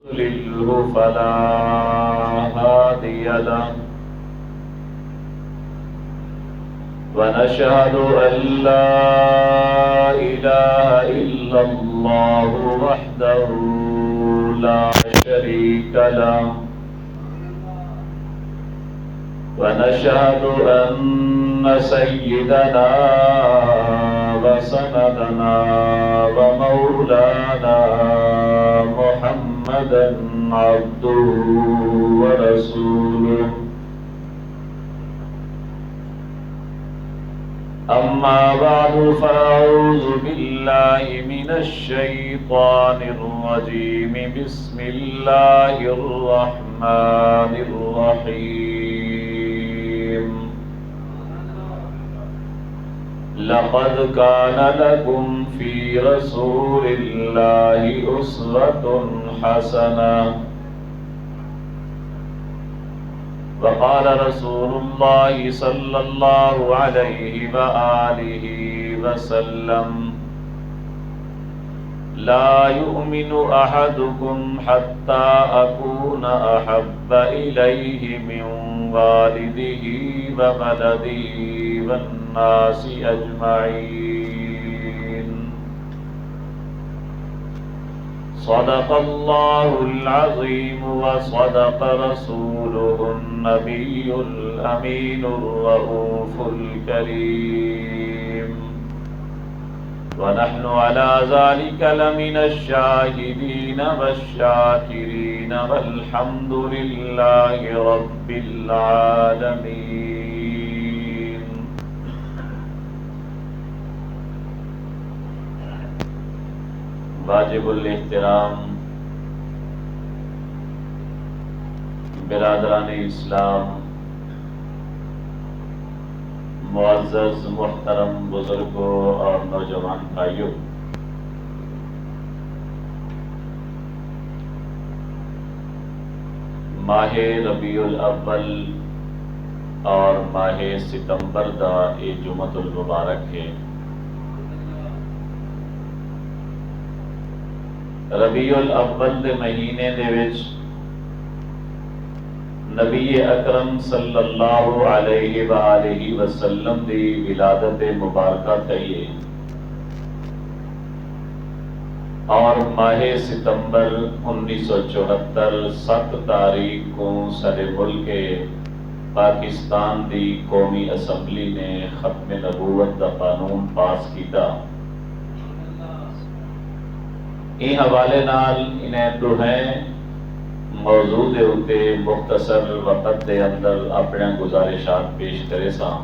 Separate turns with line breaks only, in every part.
يضلله فلا هادي له ونشهد أن لا إله إلا الله وحده لا شريك له ونشهد أن سيدنا وسندنا ومولانا محمدا عبده ورسوله أما بعد فأعوذ بالله من الشيطان الرجيم بسم الله الرحمن الرحيم لقد كان لكم في رسول الله أسوة حسنة وقال رسول الله صلى الله عليه وآله وسلم لا يؤمن أحدكم حتى أكون أحب إليه من والده وولده والناس أجمعين صدق الله العظيم وصدق رسوله النبي الأمين الرؤوف الكريم ونحن على ذلك لمن الشاهدين والشاكرين والحمد لله رب العالمين. واجب الاحترام برادران اسلام، معزز محترم بزرگوں اور نوجوان بھائیوں، ماہ ربیع الاول اور ماہ ستمبر دا یہ جمعۃ المبارک ہے۔ ربیع الاول دے مہینے دے وچ نبی اکرم صلی اللہ علیہ وآلہ وسلم دی ولادت مبارکہ تھی، اور ماہ ستمبر 1974 7 تاریخ کو سارے ملک پاکستان دی قومی اسمبلی نے ختم نبوت دا قانون پاس کیتا۔ این حوالے نال انہیں دوہیں موضوع دے ہوتے مختصر وقت دے اندر اپنے گزارشات پیش کرے ساں۔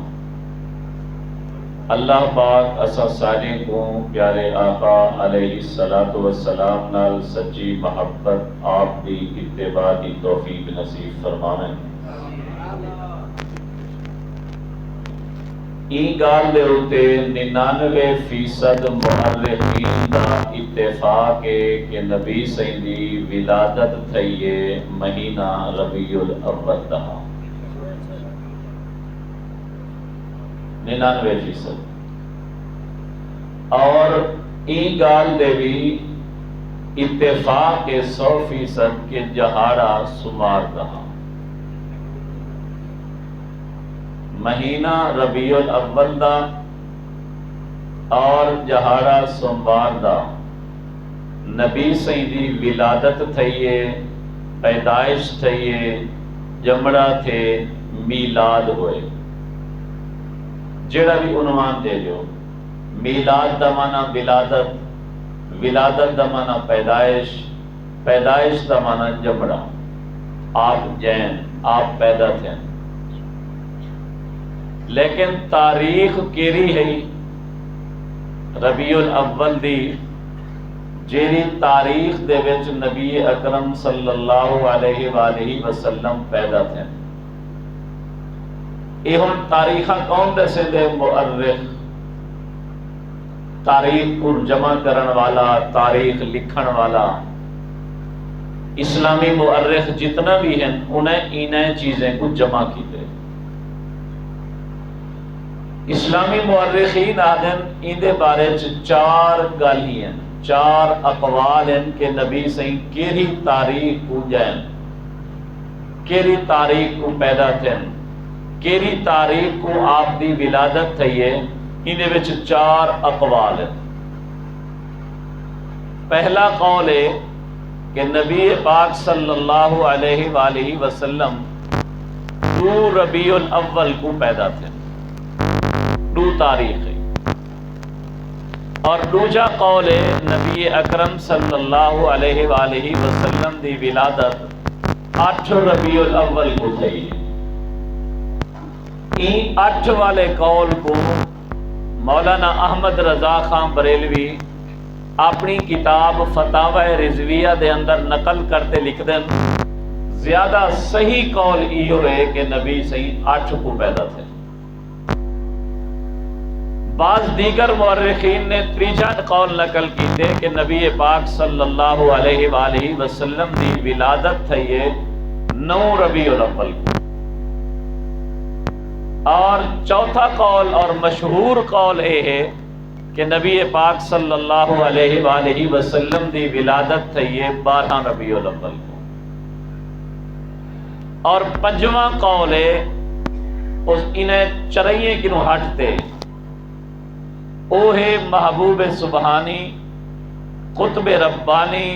اللہ پاک اسا سارے کو پیارے آقا علیہ السلام نال سچی محبت آپ دی اتباع کی توفیق نصیب فرماویں۔ ای گال دے ہوتے 99% مورخین دا اتفاق ہے کہ نبی سیدی ولادت تھئیے مہینہ ربیع الاول دا 99%، اور ای گال دے بھی اتفاق ہے 100% کے جہاڑا سمار دا مہینہ ربیع الاول دا اور جہاڑا سوموار دا نبی سیدی ولادت تھئیے، پیدائش تھئیے، جمڑا تھے، میلاد ہوئے۔ جڑا بھی عنوان دے جو، میلاد دا معنی ولادت، ولادت دا معنی پیدائش، پیدائش دا معنی جمڑا، آپ جین، آپ پیدا تھے۔ لیکن تاریخ کیری ہے ربیع الاول دی، جیری تاریخ دے وچ نبی اکرم صلی اللہ علیہ وآلہ وسلم پیدا تھے۔ یہ ہن تاریخہ کون دسے دے؟ مؤرخ، تاریخ کو جمع کرن والا، تاریخ لکھن والا، اسلامی مؤرخ جتنا بھی ہیں انہیں چیزیں کو جمع کی دے۔ اسلامی مورخین آدھن ان دے بارے چار گل ہی ہیں۔ چار اقوال ان کے نبی سہی کیری تاریخ کو جائن، کیری تاریخ کو پیدا تھن، کیری تاریخ کو آپ دی ولادت تھی ہے، انہیں وچ چار اقوال ہیں۔ پہلا قول ہے کہ نبی پاک صلی اللہ علیہ وآلہ وسلم 2 ربیع الاول کو پیدا تھے، 2 تاریخ ہے۔ اور دوجا قول ہے نبی اکرم صلی اللہ علیہ وآلہ وسلم دی ولادت 8 ربیع الاول کو تھی۔ این 8 والے قول کو مولانا احمد رضا خان بریلوی اپنی کتاب فتاوی رضویہ دے اندر نقل کرتے لکھ دیں، زیادہ صحیح قول یہ ہے کہ نبی صحیح 8 کو پیدا تھے۔ بعض دیگر مورخین نے تریجا قول نقل کی تھے کہ نبی پاک صلی اللہ علیہ وآلہ وسلم دی ولادت تھی ہے 9 ربیع الاول کو۔ اور چوتھا قول اور مشہور قول یہ ہے کہ نبی پاک صلی اللہ علیہ وآلہ وسلم دی ولادت تھی ہے 12 ربیع الاول کو۔ اور پنجواں قول ہے اس انہیں چرائیے کنوں ہٹتے، او ہے محبوب سبحانی قطب ربانی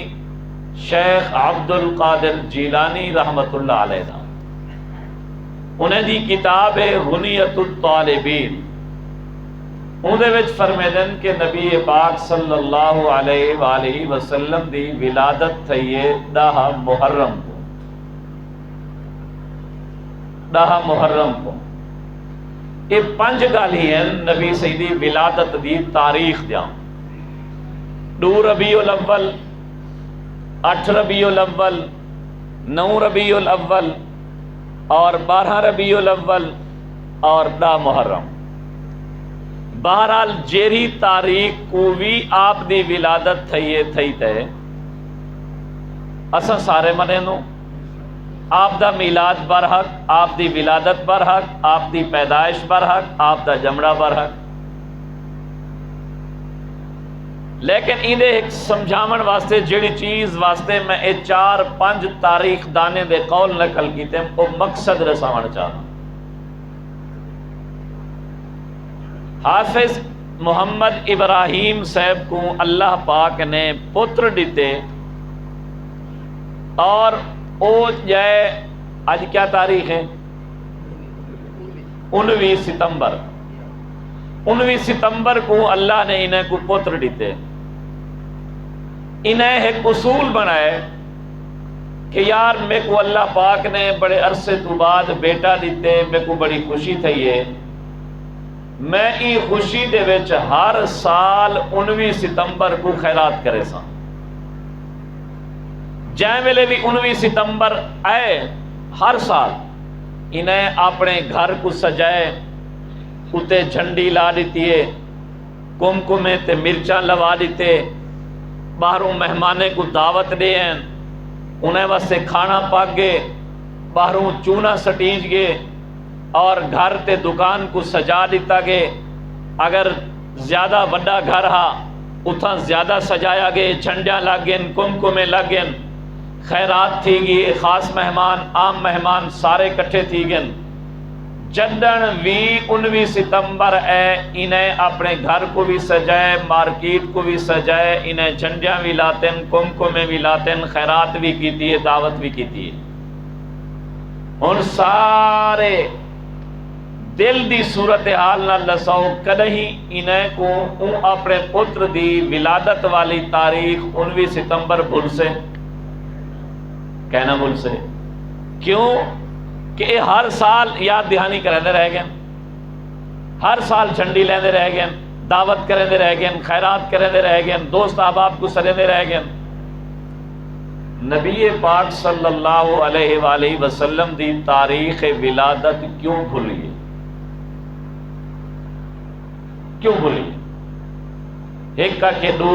شیخ عبد القادر جیلانی رحمت اللہ علیہ، انہیں دی کتاب ہے غنیت الطالبین، اندھے وچ فرمیدن کہ نبی پاک صلی اللہ علیہ وآلہ وسلم دی ولادت تھی ہے 10 محرم کو، 10 محرم کو۔ یہ 5 گالی ہیں نبی سیدی ولادت دی تاریخ دیاں، 2 ربیع الاول، 8 ربیع الاول، 9 ربیع الاول اور 12 ربیع الاول اور 10 محرم۔ بہرحال جیری تاریخ کو بھی آپ دی ولادت تھی تے اساں سارے منے نو آپ دا میلاد برحق، آپ دی ولادت برحق، آپ دی پیدائش برحق، آپ دا جمڑا برحق۔ لیکن انہیں ایک سمجھامن واسطے جڑی چیز واسطے میں 4-5 تاریخ دانے دے قول نقل کیتے ہیں وہ مقصد رساون چاہتا۔ حافظ محمد ابراہیم صاحب کو اللہ پاک نے پتر دیتے، اور او جائے آج کیا تاریخ ہے 19 ستمبر، 19 ستمبر کو اللہ نے انہیں کو پتر دیتے۔ انہیں ایک اصول بنائے کہ یار میں کو اللہ پاک نے بڑے عرصے تو بعد بیٹا دیتے، میں کو بڑی خوشی تھی ہے، میں ای خوشی دے وچ ہر سال 19 ستمبر کو خیرات کرے سا۔ جائیں ویلے بھی 19 ستمبر آئے ہر سال انہیں اپنے گھر کو سجائے، اتے جھنڈی لا دیتی ہے، کمکمے تے مرچاں لوا دیتے، باہروں مہمانے کو دعوت دے ہیں، انہیں واسطے کھانا پاک گے، باہروں چونا سٹیج گے، اور گھر تے دکان کو سجا دیتا گے۔ اگر زیادہ بڑا گھر ہا اتھا زیادہ سجایا گے، جھنڈیاں لگ گئے، کمکمے لگ گئے، خیرات تھی گئی، خاص مہمان عام مہمان سارے کٹھے تھی گئے۔ جدن بھی 19 ستمبر ہے انہیں اپنے گھر کو بھی سجائے، مارکیٹ کو بھی سجائے، انہیں جھنڈیاں بھی لاتے ہیں، کمکمے بھی لاتے ہیں، خیرات بھی کیتی ہے، دعوت بھی کیتی ہے۔ ان سارے دل دی صورتحال نہ لساؤ کدہی انہیں کو اپنے پتر دی ولادت والی تاریخ 19 ستمبر بھول سے کہنا، بھول سے کیوں کہ یہ ہر سال یاد دہانی کرنے رہ گئے، ہر سال جھنڈی لیندے رہ گئے، دعوت کرنے رہ گئے، خیرات کرنے رہ گئے، دوست احباب کو سرنے رہ گئے۔ نبی پاک صلی اللہ علیہ وآلہ وسلم دی تاریخ ولادت کیوں بھولی؟ کیوں بھولی؟ ایک آکھے 2،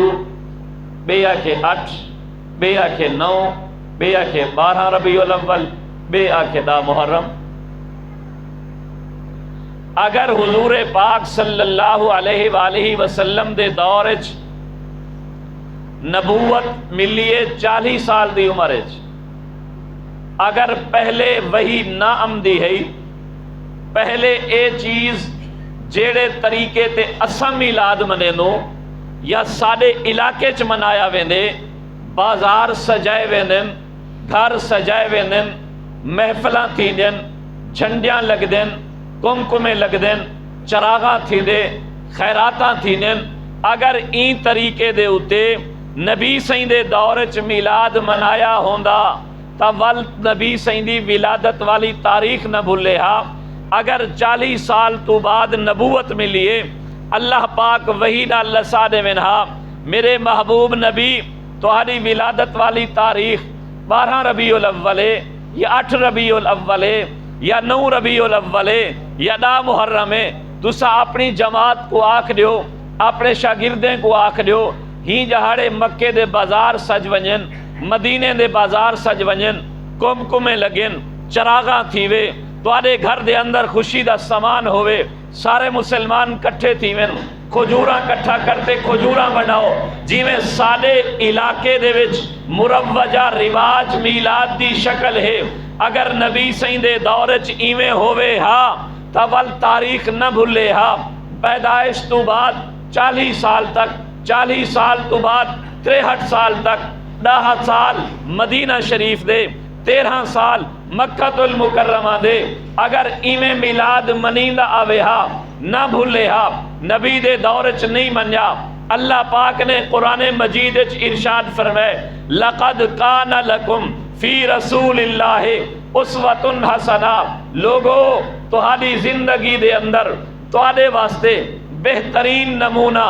بے آکھے 8، بے آکھے 9، بے آکھے 12 ربیع الاول، بے آکھے 10 محرم۔ اگر حضور پاک صلی اللہ علیہ وآلہ وسلم دے دور نبوت ملی ہے 40 سال دی عمر وچ، اگر پہلے وہی نہ آمدی ہے، پہلے اے چیز جیڑے طریقے تے اساں میلاد منینو یا ساڈے علاقے چ منایا ویندے، بازار سجائے ویندن، گھر سجائے ویندن، محفلاں تھیندن، جھنڈیاں لگدن، کمکمے لگدن، چراغاں تھیندے، خیراتاں تھیندن، اگر این طریقے دے اتے نبی سائیں دے دور چ میلاد منایا ہوندا تا ول نبی سائیں دی ولادت والی تاریخ نہ بھولے ہا۔ اگر 40 سال تو بعد نبوت ملیے، اللہ پاک وحی نال لسا دے ونہا میرے محبوب نبی تہاڈی ولادت والی تاریخ 12 ربیع الاول یا 8 ربیع الاول یا 9 ربیع الاول یا 10 محرم، تسا اپنی جماعت کو آکھ دیو، اپنے شاگردیں کو آکھ دیو، ہی جہاڑے مکے دے بازار سج ونجن، مدینے دے بازار سج ونجن، کمکمے لگن، چراغاں تھیوے، تواڈے گھر دے اندر خوشی دا سامان ہوئے، سارے مسلمان کٹھے تھیون، کھجوراں کٹھا کرتے کھجوراں بناؤ، جیویں ساڈے علاقے دے وچ مروجہ رواج میلاد دی شکل ہے، اگر نبی سائیں دے دور چ ایویں ہوئے ہا تا ول تاریخ نہ بھولے ہا۔ پیدائش تو بعد 40 سال تک، 40 سال تو بعد 63 سال تک، 10 سال مدینہ شریف دے، 13 سال مکہ المکرمہ دے، اگر ایویں میلاد منیندا آوے ہا نہ بھولے ہا، نبی دے دور چ نہیں منیا۔ اللہ پاک نے قرآن مجید وچ ارشاد فرمائے لقد کان لکم فی رسول اللہ اسوۃ حسنہ، لوگو تہاڈی زندگی دے اندر تہاڈے واسطے بہترین نمونہ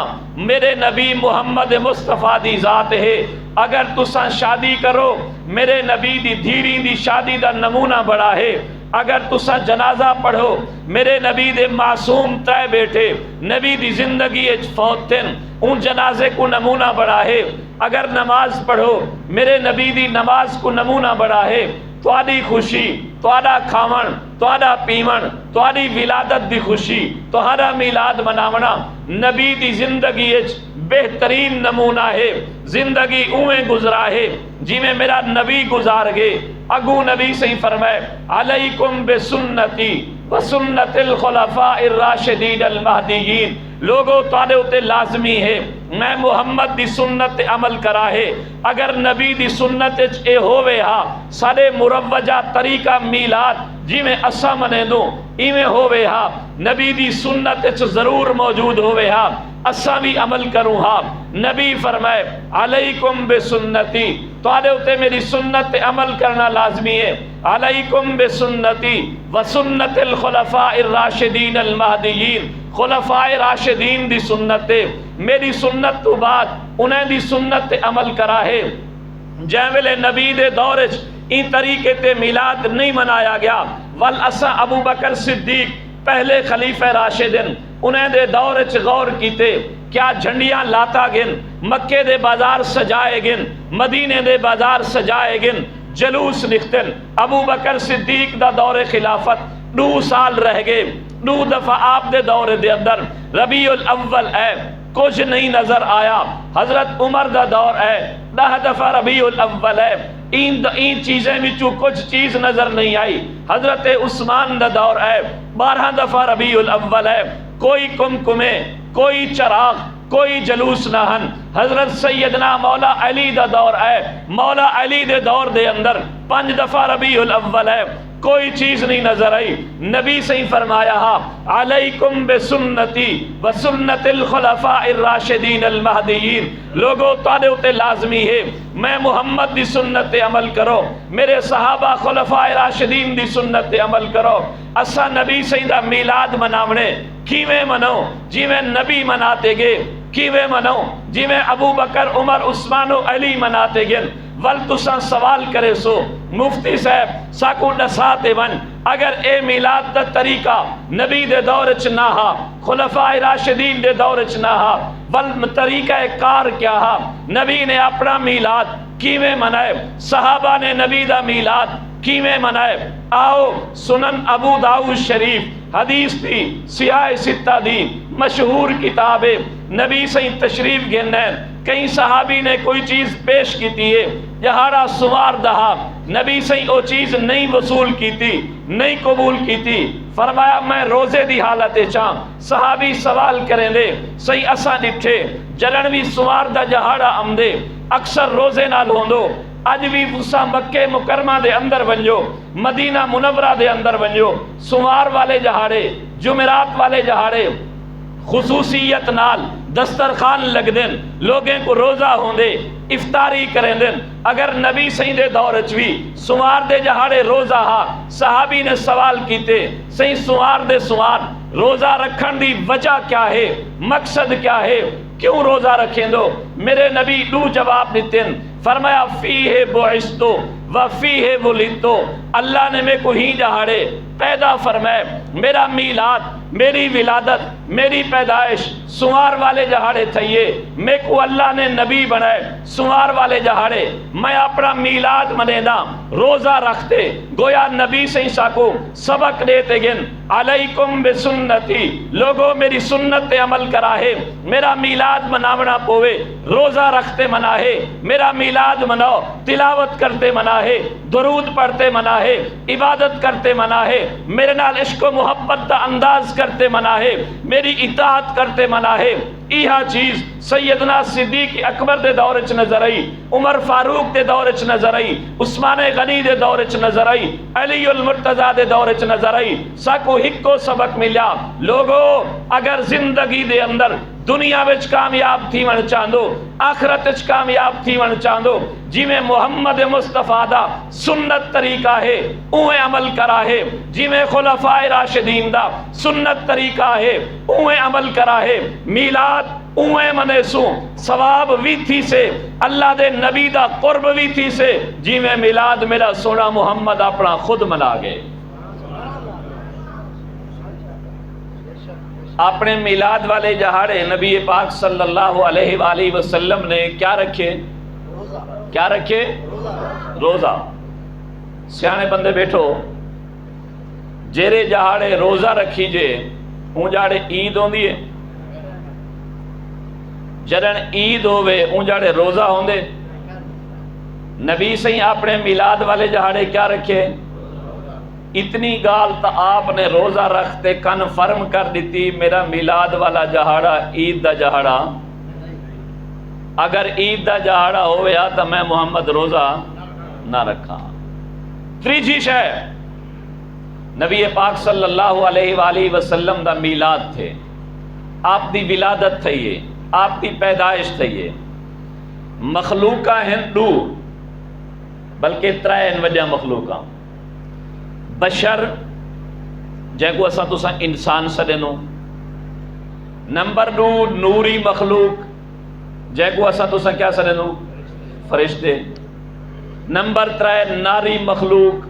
میرے نبی محمد مصطفیٰ دی ذات ہے۔ اگر تساں شادی کرو، میرے نبی دی دھیری دی شادی دا نمونہ بڑا ہے۔ اگر تساں جنازہ پڑھو، میرے نبی دے معصوم ترے بیٹے نبی دی زندگی اچ فوت تھن، ان جنازے کو نمونہ بڑا ہے۔ اگر نماز پڑھو، میرے نبی دی نماز کو نمونہ بڑا ہے۔ تواڈی خوشی، تواڈا کھاون، تواڈا پیون، تواڈی ولادت دی خوشی، تہاڈا میلاد مناونا نبی دی زندگی اچ بہترین نمونہ ہے۔ زندگی اویں گزرا ہے جی میں میرا نبی گزار گئے۔ اگو نبی سے فرمائے علیکم بسنتی وسنت الخلفاء الراشدین المہدیین، لوگوں تواڈے اتے لازمی ہے میں محمد دی سنت عمل کرا ہے۔ اگر نبی دی سنت اے ہووے ہا سارے مروجہ طریقہ میلاد جی میں اسا منے دو ایویں ہووے ہا، نبی دی سنت ضرور موجود ہووے ہا، اسا بھی عمل کروں ہا۔ نبی فرمائے علیکم بسنتی، تواڈے اتے میری سنت عمل کرنا لازمی ہے۔ علیکم بسنتی وسنت الخلفاء الراشدین المہدیین، خلفاء راشدین دی سنت میری سنت تو بعد انہیں دی سنت عمل کرا ہے۔ جے ویلے نبی دے دور وچ این طریقے تے میلاد نہیں منایا گیا، ول اساں ابو بکر صدیق پہلے خلیفہ راشدین انہیں دے دور وچ غور کیتے، کیا جھنڈیاں لاتا گن، مکے دے بازار سجائے گن، مدینے دے بازار سجائے گن، جلوس نکتن۔ ابو بکر صدیق دا دور خلافت 2 سال رہ گئے، 2 دفعہ آپ دے دور دے اندر ربیع الاول ہے، کچھ نہیں نظر آیا۔ حضرت عمر دا دور ہے، 10 دفعہ ربیع الاول ہے، این چیزیں وچوں کچھ چیز نظر نہیں آئی۔ حضرت عثمان دا دور ہے، 12 دفعہ ربیع الاول ہے، کوئی کمکمے، کوئی چراغ، کوئی جلوس نہ ہن۔ حضرت سیدنا مولا علی دا دور ہے، مولا علی دے دور دے اندر 5 دفعہ ربیع الاول ہے، کوئی چیز نہیں نظر آئی۔ نبی سے فرمایا علیکم بسنتی وسنت الخلفاء الراشدین المہدیین، لوگوں تواڈے اتے لازمی ہے میں محمد دی سنت عمل کرو، میرے صحابہ خلفاء راشدین دی سنت عمل کرو۔ اسا نبی سے دا میلاد مناونے کیویں منو جی میں نبی مناتے گے، کیویں منو جی میں ابو بکر عمر عثمان و علی مناتے گن۔ ول تساں سوال کرے سو مفتی صاحب ساکو نساتے ون، اگر اے میلاد دا طریقہ نبی دے دور چ نہ ہا، خلفاء راشدین دے دور چ نہ ہا، ول طریقہ کار کیا ہا؟ نبی نے اپنا میلاد کیویں منائے، صحابہ نے نبی دا میلاد کیویں منائے؟ آؤ سنن ابو داؤد شریف حدیث دی سیاہ ستہ دی مشہور کتاب نبی سے تشریف گھنین، کئی صحابی نے کوئی چیز پیش کی تھی جہاڑا سوار دہا نبی سے وہ چیز نہیں وصول کی تھی نہیں قبول کی تھی فرمایا میں روزے دی حالت چاں صحابی سوال کریں دے صحیح اساں ڈٹھے جلن بھی سوار دا جہاڑا آمدے اکثر روزے نال ہوندو اج بھی تساں مکے مکرمہ دے اندر ونجو مدینہ منورہ دے اندر ونجو سوار والے جہاڑے جمعرات والے جہاڑے خصوصیت نال دسترخوان لگ دین لوگیں کو روزہ ہوندے افطاری کریں دین اگر نبی صحیح دے دور چوی سوار دے جہاڑے روزہ ہا صحابی نے سوال کیتے صحیح سوار دے سوار روزہ رکھن دی وجہ کیا ہے مقصد کیا ہے کیوں روزہ رکھیں دو میرے نبی دو جواب دیتن فرمایا فیہ بعثتو و فیہ ولدتو اللہ نے میں کو ہی جہاڑے پیدا فرمائے میرا میلاد میری ولادت میری پیدائش سوار والے جہاڑے تھئیے میں کو اللہ نے نبی بنائے سوار والے جہاڑے میں اپنا میلاد منینا روزہ رکھتے گویا نبی سے کو سبق دیتے گن علیکم بسنتی لوگوں میری سنت عمل کرا ہے میرا میلاد مناونا پوے روزہ رکھتے منا ہے میرا میلاد مناؤ تلاوت کرتے منا ہے درود پڑھتے منا ہے عبادت کرتے منا ہے میرے نال عشق و محبت دا انداز کرتے منا ہے میری اطاعت کرتے منا ہے ایہا چیز سیدنا صدیق اکبر دے دور چ نظر آئی عمر فاروق دے دور چ نظر آئی عثمان غنی دے دور چ نظر آئی علی المرتضی دے دور چ نظر آئی ساکو ہکو سبق ملیا لوگو اگر زندگی دے اندر دنیا وچ کامیاب تھی ون چاندو آخرت وچ کامیاب تھی ون چاندو جی میں محمد مصطفیٰ دا سنت طریقہ ہے اوے عمل کرا ہے جی میں خلفائے راشدین دا سنت طریقہ ہے اوے عمل کرا ہے میلاد اوے منے سو ثواب وی تھی سے اللہ دے نبی دا قرب وی تھی سے جی میں میلاد میرا سونا محمد اپنا خود منا گئے اپنے میلاد والے جہاڑے نبی پاک صلی اللہ علیہ وآلہ وسلم نے کیا رکھے کیا رکھے روزہ سیانے بندے بیٹھو جیرے جہاڑے روزہ رکھی جے اون جاڑے عید ہوندی ہے جرن عید ہوئے اون جاڑے روزہ ہوندے نبی صحیح اپنے میلاد والے جہاڑے کیا رکھے اتنی گال تا آپ نے روزہ رکھتے کنفرم کر دیتی میرا میلاد والا جہاڑا عید دا جہاڑا اگر عید دا جہاڑا ہویا تو میں محمد روزہ نہ رکھا تریجی شے نبی پاک صلی اللہ علیہ وآلہ وسلم دا میلاد تھے آپ دی ولادت تھئیے آپ دی پیدائش تھئیے مخلوقہ ہندو بلکہ ترائن وجہ مخلوقہ بشر جے کو اسا تسا انسان سدنو نمبر 2 نوری مخلوق جے کو اسا تسا کیا سدنو فرشتے نمبر 3 ناری مخلوق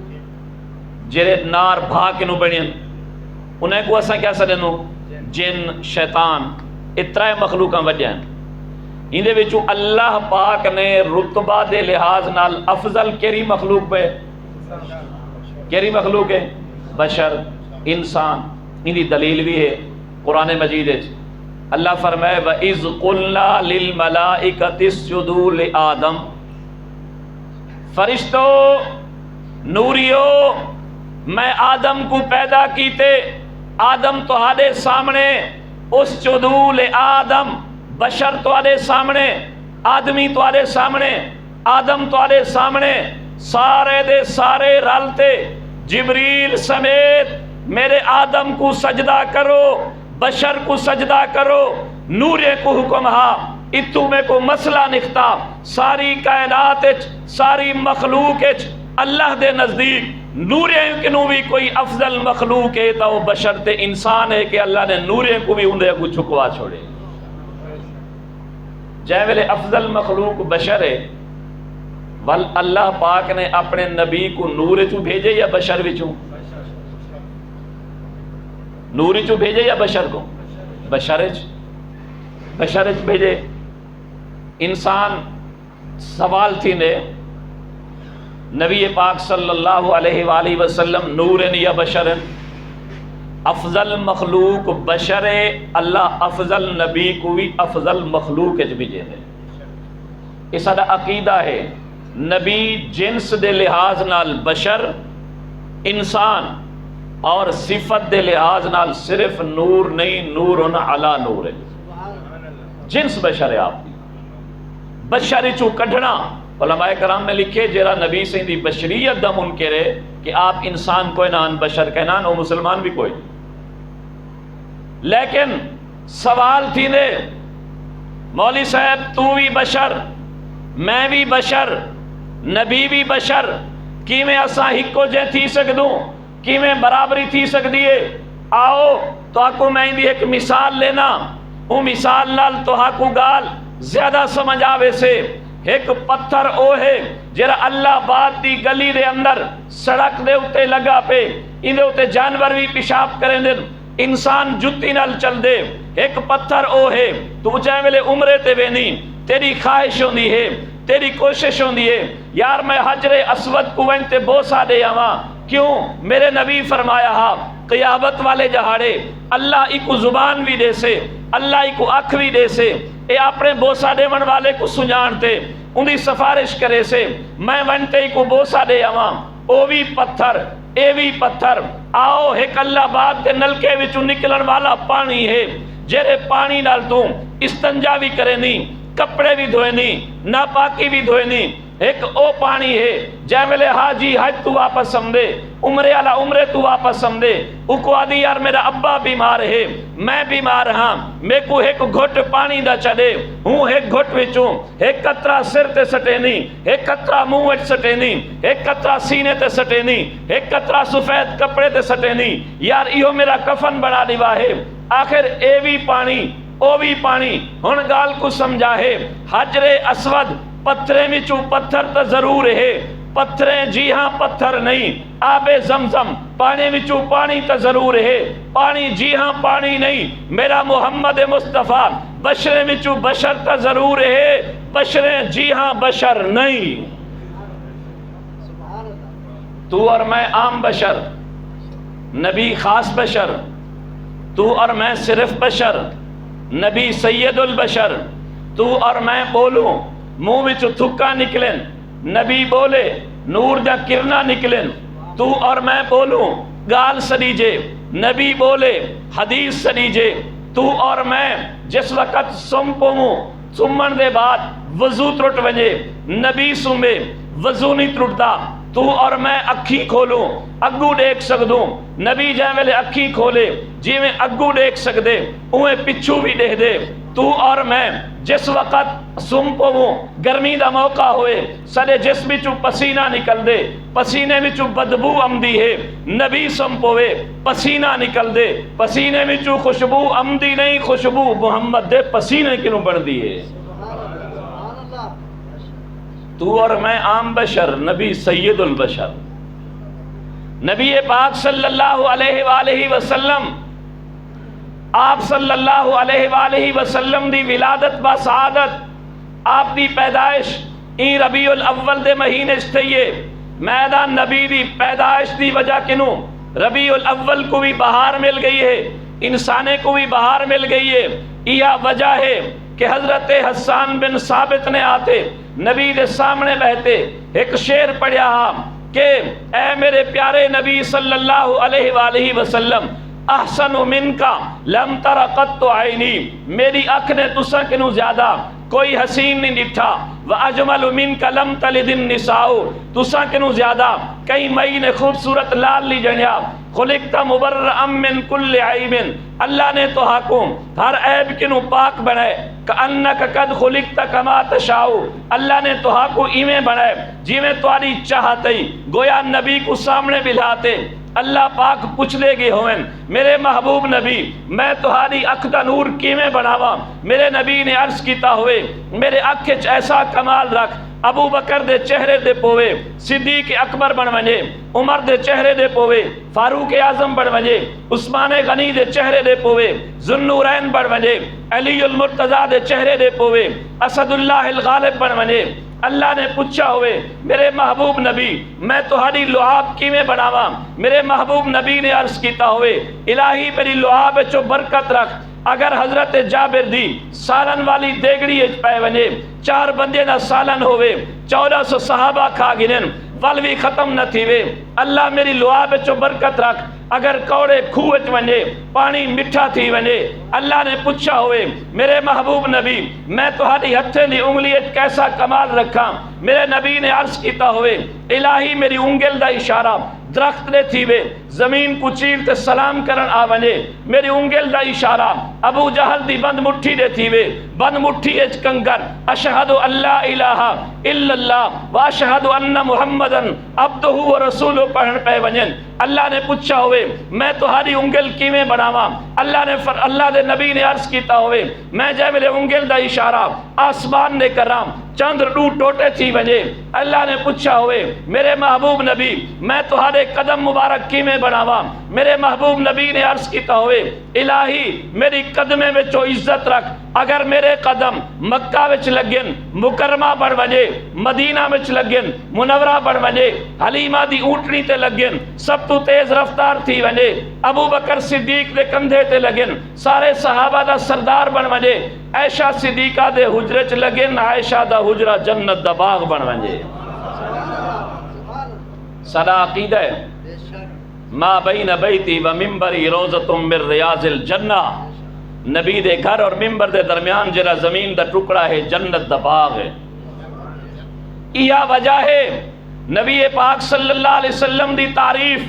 جڑے نار بھاگ نو بنین انہیں کو اسا کیا سدنو جن شیطان اترائے مخلوقاں وجہن اندے وچوں اللہ پاک نے رتبہ دے لحاظ نال افضل کیری مخلوق پہ کیری مخلوق ہے بشر انسان اندی دلیل بھی ہے قرآن مجید ہے اللہ فرمائے وَإِذْ قُلْنَا لِلْمَلَائِكَةِ اسْجُدُوا لِآدَمَ فرشتو نوریو میں آدم کو پیدا کیتے آدم تہاڈے سامنے اسجدوا لآدم بشر تہاڈے سامنے آدمی تہاڈے سامنے آدم تہاڈے سامنے سارے دے سارے رلتے جبریل سمیت میرے آدم کو سجدہ کرو بشر کو سجدہ کرو نورے کو حکم ہا اتو میں کو مسئلہ نکتا ساری کائنات ساری مخلوق اللہ دے نزدیک نورے کنو بھی کوئی افضل مخلوق ہے تو وہ بشر تے انسان ہے کہ اللہ نے نورے کو بھی اندے کو چھکوا چھوڑے جائے ویلے افضل مخلوق بشر ہے ول اللہ پاک نے اپنے نبی کو نور چو بھیجے یا بشر وچوں نور چو بھیجے یا بشر کو بشر بھیجے انسان سوال تھی نے نبی پاک صلی اللہ علیہ وآلہ وسلم نورن یا بشرن افضل مخلوق بشر اللہ افضل نبی کو بھی افضل مخلوق بھیجے ہے یہ ساڈا عقیدہ ہے نبی جنس دے لحاظ نال بشر انسان اور صفت دے لحاظ نال صرف نور نہیں، نور علی نور ہے، جنس بشر ہے آپ دی بشر چو کڈھنا علماء کرام نے لکھے جیرا نبی سے دی بشریت دا منکر ہے کہ آپ انسان کوئی نان بشر کہنان او مسلمان بھی کوئی، لیکن سوال تھی نے مولوی صاحب تو بھی بشر میں بھی بشر نبی بھی بشر کی میں اساں ہکو جے تھی سکدوں کی میں برابری تھی سکدی ہے؟ آؤ تو آکو میں دی ایک مثال لینا، او مثال نال تو آکو گال زیادہ سمجھ آوے سے۔ ایک پتھر او ہے جرا اللہ بات دی گلی دے اندر سڑک دے اتے لگا پہ ان دے اتے جانور بھی پیشاب کریں دے انسان جتی نال چل دے۔ ایک پتھر او ہے تو جائے ملے عمرے تے وینی تیری خواہش ہوندی ہے تیری کوشش ہوندی ہے یار میں حجر اسود کو وینتے بوسا دے آواں، کیوں؟ میرے نبی فرمایا ہاں قیامت والے جہاڑے اللہ ایک زبان بھی دے سے اللہ ایک اکھ بھی دے سے، اے اپنے بوسا دے من والے کو سنجانتے ان دی سفارش کرے سے میں ونتے ایک بوسا دے آواں، او بھی پتھر اے بھی پتھر، آؤ ایک اللہ بات کے نلکے وچوں نکلن والا پانی ہے جیرے پانی نال تو استنجا بھی کرے نہیں کپڑے بھی دھوئے نہیں ناپاکی بھی دھوئے نہیں، ایک او پانی ہے جے ملے حاجی حج تو واپس سمدے عمرے والا عمرے تو واپس سمدے، او کو آدھی یار میرا ابا بیمار ہے میں بیمار ہاں میں کو ایک گھٹ پانی دا چڑے ہوں ایک گھٹ وچوں ایک قطرہ سر تے سٹے نہیں ایک قطرہ منہ وچ سٹے نہیں ایک قطرہ سینے تے سٹے نہیں ایک قطرہ سفید کپڑے تے سٹے نہیں، یار ایہو میرا کفن بنا دیوا ہے۔ آخر اے بھی پانی او بھی پانی، ہن گال کو سمجھا ہے حجر اسود پتھرے میں چو پتھر تا ضرور ہے، پتھریں جی ہاں پتھر نہیں، آب زمزم پانی میں چو پانی تا ضرور ہے، پانی جی ہاں پانی نہیں، میرا محمد مصطفیٰ بشرے میں چو بشر تا ضرور ہے، بشریں جی ہاں بشر نہیں۔ تو اور میں عام بشر، نبی خاص بشر، تو اور میں صرف بشر، نبی سید البشر، تو اور میں بولوں منہ وچ تھکا نکلن نبی بولے نور دا کرنا نکلن، تو اور میں بولوں گال سڑیجے نبی بولے حدیث سڑیجے، تو اور میں جس وقت سم پووں سمن دے بعد وضو ترٹ ونجے نبی سمے وضو نہیں ترٹدا، تو اور میں اکھی کھولوں اگو دیکھ سکدوں نبی جائے ویلے اکھی کھولے جی میں اگو دیکھ سکدے اوے پچھو بھی دیکھ دے، تو اور میں جس وقت سم پووں گرمی دا موقع ہوئے سارے جسم چو پسینہ نکل دے پسینے میں چو بدبو آمدی ہے نبی سم پوے پسینہ نکل دے پسینے میں چو خوشبو آمدی نہیں خوشبو محمد دے پسینے کنوں بڑھ دی ہے۔ تو اور میں عام بشر نبی سید البشر، نبی پاک صلی اللہ علیہ وآلہ وسلم آپ صلی اللہ علیہ وآلہ وسلم دی ولادت با سعادت آپ دی پیدائش این ربیع الاول دے مہینے چتھئیے میدان نبی دی پیدائش دی وجہ کنوں ربیع الاول کو بھی بہار مل گئی ہے انسانے کو بھی بہار مل گئی ہے، یہ وجہ ہے کہ حضرت حسان بن ثابت نے آتے نبی دے سامنے بہتے ایک شعر پڑھیا کہ اے میرے پیارے نبی صلی اللہ علیہ وآلہ وسلم احسن من کا لم تر قط عینی، میری آنکھ نے تساں کنوں زیادہ کوئی حسین نہیں ڈٹھا، وَأَجْمَلُ مِنْكَ لَمْ تَلِدِ النِّسَاءُ تساں کنوں زیادہ کئی مئی نے خوبصورت لال لی جنیا، خلقت مبرئا من کل عیب، اللہ نے تو حکم ہر عیب کنوں پاک بنائے، کأنک قد خلقت کما تشاء، اللہ نے تو حکم ایویں بنائے جی میں تمہاری چاہتے گویا نبی کو سامنے بلاتے اللہ پاک پوچھ لے گے ہوئیں میرے محبوب نبی میں تمہاری اکھ دا نور کیویں بناواں، میرے نبی نے عرض کیتا ہوئے میرے اکھ وچ ایسا کمال رکھ ابو بکر دے چہرے دے پوے صدیق اکبر بن ونجے، عمر دے چہرے دے پوے فاروق اعظم بن ونجے، عثمان غنی دے چہرے دے پوے ذوالنورین بن ونجے، علی المرتضیٰ دے چہرے دے پوے اسد اللہ الغالب بن ونجے۔ اللہ نے پوچھا ہوئے میرے محبوب نبی میں تہاڈی لعاب کیویں بناواں، میرے محبوب نبی نے عرض کیتا ہوئے الہی میری لعاب وچ برکت رکھ، اگر حضرت جابر دی سالن والی دیگڑی پہ ونے 4 بندے نہ سالن ہوئے 1400 صحابہ کھا گنن ول بھی ختم نہ تھی وے اللہ میری لعا بچو برکت رکھ اگر کوڑے کھوچ ونے پانی میٹھا تھی ونے اللہ نے پوچھا ہوئے میرے محبوب نبی میں تہاڈی ہتھے دی انگلی کیسا کمال رکھا میرے نبی نے عرض کیتا ہوئے الہی میری انگل دا اشارہ درخت نے تھی وے زمین کو چیر تے سلام کرن آ ونے میری انگل دا اشارہ ابو جہل دی بند مٹھی دے تھی وے بند مٹھی اچ کنگر اشہد اللہ الہ الا اللہ واشہد ان محمدن عبدہ و رسولہ پڑھن پہ ونن اللہ نے پوچھا ہوئے میں تہاڈی انگل کیویں بناواں اللہ دے نبی نے عرض کیتا ہوئے میں جے میرے انگل دا اشارہ آسمان نے کراں چاند ٹوٹے تھی ونے اللہ نے پوچھا ہوئے میرے محبوب نبی میں تہاڈے قدم مبارک کیویں بناواں میرے محبوب نبی نے عرض کیتا ہوئے الہی میری قدمے وچوں عزت رکھ اگر میرے قدم مکہ وچ لگن مکرمہ بن ونے مدینہ وچ لگن منورہ بن ونے حلیمہ دی اونٹنی تے لگن سب تو تیز رفتار تھی ونے ابو بکر صدیق دے کندھے تے لگن سارے صحابہ دا سردار بن ونے عائشہ صدیقہ دے حجرے چ لگن عائشہ دا حجرہ جنت دا باغ بن ونے سدا عقیدہ ہے ما بین بیتی و منبری روضۃ من ریاض الجنہ نبی دے گھر اور منبر دے درمیان جڑا زمین دا ٹکڑا ہے جنت دا باغ ہے یہ وجہ ہے نبی پاک صلی اللہ علیہ وسلم دی تعریف